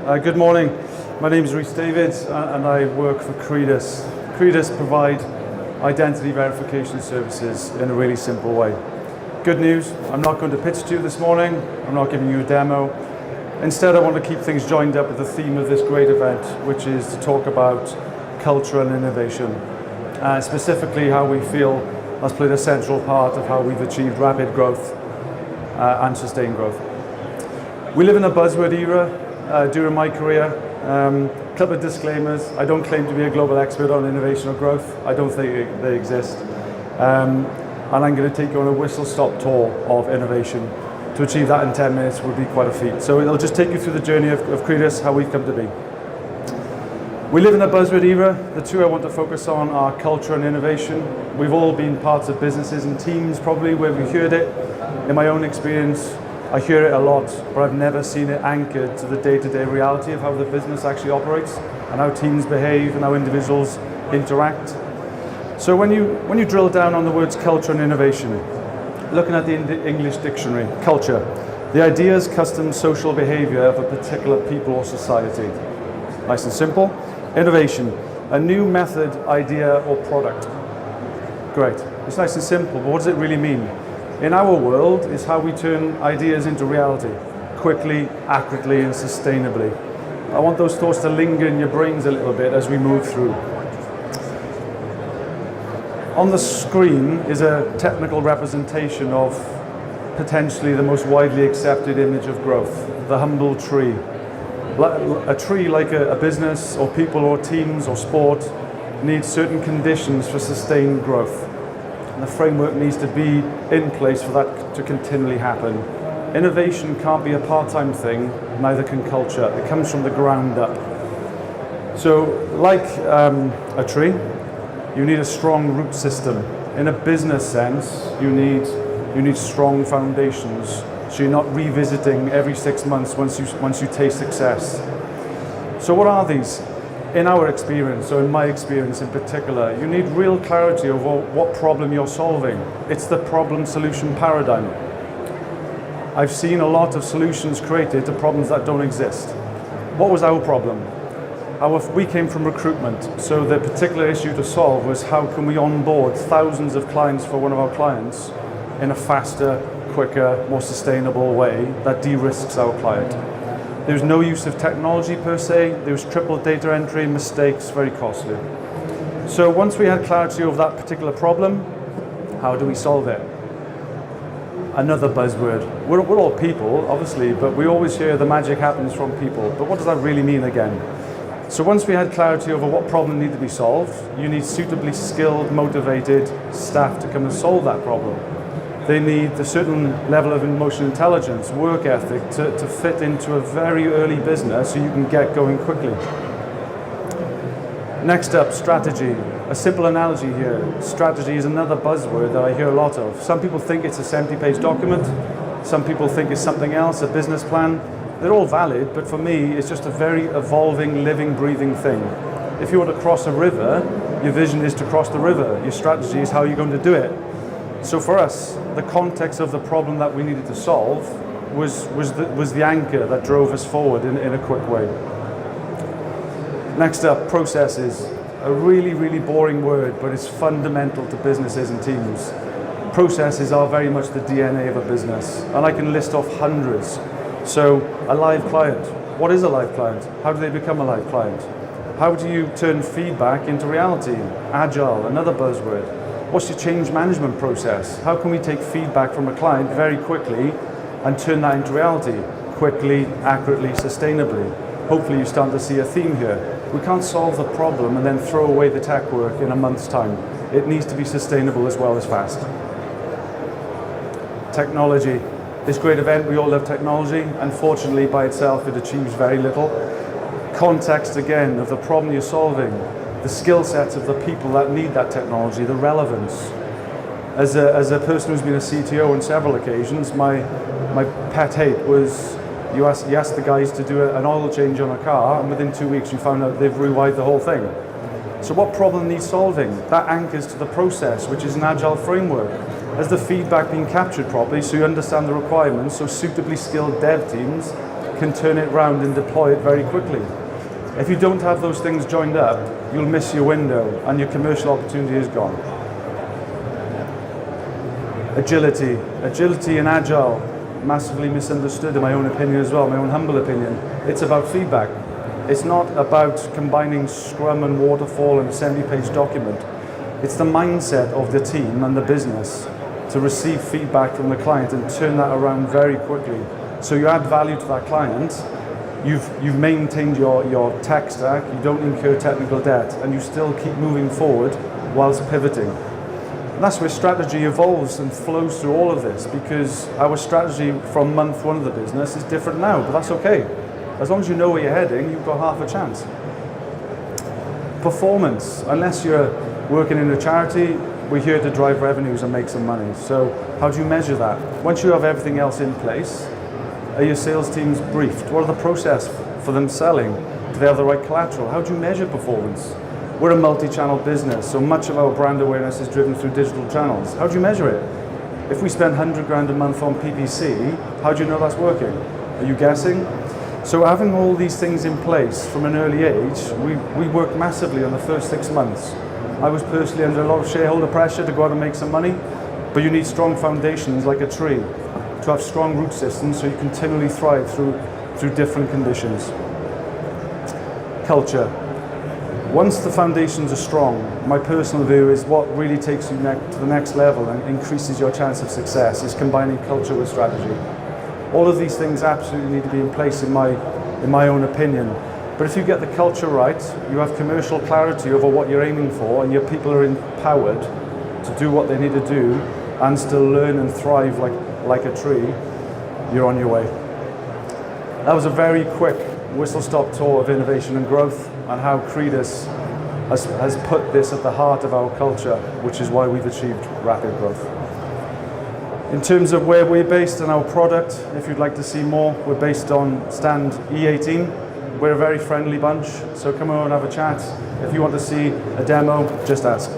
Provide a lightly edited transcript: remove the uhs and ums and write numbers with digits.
Good morning. My name is Rhys and I work for Credas. Credas provide identity verification services in a really simple way. Good news, I'm not going to pitch to you this morning. I'm not giving you a demo. Instead, I want to keep things joined up with the theme of this great event, which is to talk about culture and innovation. Specifically how we feel has played a central part of how we've achieved rapid growth and sustained growth. We live in a buzzword era during my career. Couple of disclaimers. I don't claim to be a global expert on innovation or growth. I don't think they exist. And I'm going to take you on a whistle-stop tour of innovation. To achieve that in 10 minutes would be quite a feat. So it'll just take you through the journey of Credas, how we've come to be. We live in a buzzword era. The two I want to focus on are culture and innovation. We've all been parts of businesses and teams probably where we heard it. In my own experience, I hear it a lot, but I've never seen it anchored to the day-to-day reality of how the business actually operates and how teams behave and how individuals interact. So when you drill down on the words culture and innovation, looking at the English dictionary, culture, the ideas, customs, social behavior of a particular people or society. Nice and simple. Innovation, a new method, idea, or product. Great. It's nice and simple, but what does it really mean? In our world, it's how we turn ideas into reality, quickly, accurately, and sustainably. I want those thoughts to linger in your brains a little bit as we move through. On the screen is a technical representation of potentially the most widely accepted image of growth, the humble tree. A tree, like a business or people or teams or sport, needs certain conditions for sustained growth. And the framework needs to be in place for that to continually happen. Innovation can't be a part-time thing, neither can culture. It comes from the ground up. So, like a tree, you need a strong root system. In a business sense, you need strong foundations. So you're not revisiting every 6 months once you taste success. So what are these? In our experience, or in my experience in particular, you need real clarity over what problem you're solving. It's the problem-solution paradigm. I've seen a lot of solutions created to problems that don't exist. What was our problem? We came from recruitment, so the particular issue to solve was how can we onboard thousands of clients for one of our clients in a faster, quicker, more sustainable way that de-risks our client. There was no use of technology per se. There was triple data entry, mistakes, very costly. So once we had clarity over that particular problem, how do we solve it? Another buzzword. We're all people, obviously, but we always hear the magic happens from people. But what does that really mean again? So once we had clarity over what problem needed to be solved, you need suitably skilled, motivated staff to come and solve that problem. They need a certain level of emotional intelligence, work ethic to fit into a very early business so you can get going quickly. Next up, strategy. A simple analogy here. Strategy is another buzzword that I hear a lot of. Some people think it's a 70-page document. Some people think it's something else, a business plan. They're all valid, but for me, it's just a very evolving, living, breathing thing. If you want to cross a river, your vision is to cross the river. Your strategy is how you're going to do it. So for us, the context of the problem that we needed to solve was the anchor that drove us forward in a quick way. Next up, processes. A really, really boring word, but it's fundamental to businesses and teams. Processes are very much the DNA of a business, and I can list off hundreds. So, a live client. What is a live client? How do they become a live client? How do you turn feedback into reality? Agile, another buzzword. What's your change management process? How can we take feedback from a client very quickly and turn that into reality? Quickly, accurately, sustainably. Hopefully you're starting to see a theme here. We can't solve the problem and then throw away the tech work in a month's time. It needs to be sustainable as well as fast. Technology. This great event, we all love technology. Unfortunately, by itself, it achieves very little. Context, again, of the problem you're solving. The skill sets of the people that need that technology, the relevance. As a person who's been a CTO on several occasions, my pet hate was you ask the guys to do an oil change on a car, and within 2 weeks you found out they've rewired the whole thing. So what problem needs solving? That anchors to the process, which is an agile framework. Has the feedback been captured properly so you understand the requirements, so suitably skilled dev teams can turn it around and deploy it very quickly. If you don't have those things joined up, you'll miss your window and your commercial opportunity is gone. Agility. Agility and agile, massively misunderstood in my own opinion as well, my own humble opinion. It's about feedback. It's not about combining Scrum and Waterfall in a 70-page document. It's the mindset of the team and the business to receive feedback from the client and turn that around very quickly. So you add value to that client, you've maintained your tech stack, you don't incur technical debt, and you still keep moving forward whilst pivoting. And that's where strategy evolves and flows through all of this, because our strategy from month one of the business is different now, but that's okay. As long as you know where you're heading, you've got half a chance. Performance, unless you're working in a charity, we're here to drive revenues and make some money. So how do you measure that? Once you have everything else in place, are your sales teams briefed? What are the process for them selling? Do they have the right collateral? How do you measure performance? We're a multi-channel business, so much of our brand awareness is driven through digital channels. How do you measure it? If we spend 100 grand a month on PPC, how do you know that's working? Are you guessing? So having all these things in place from an early age, we worked massively on the first 6 months. I was personally under a lot of shareholder pressure to go out and make some money, but you need strong foundations like a tree to have strong root systems so you continually thrive through different conditions. Culture. Once the foundations are strong, my personal view is what really takes you to the next level and increases your chance of success is combining culture with strategy. All of these things absolutely need to be in place in my own opinion. But if you get the culture right, you have commercial clarity over what you're aiming for, and your people are empowered to do what they need to do and still learn and thrive like a tree, you're on your way. That was a very quick whistle-stop tour of innovation and growth and how Credas has put this at the heart of our culture, which is why we've achieved rapid growth. In terms of where we're based and our product, if you'd like to see more, we're based on stand E18. We're a very friendly bunch, so come over and have a chat. If you want to see a demo, just ask.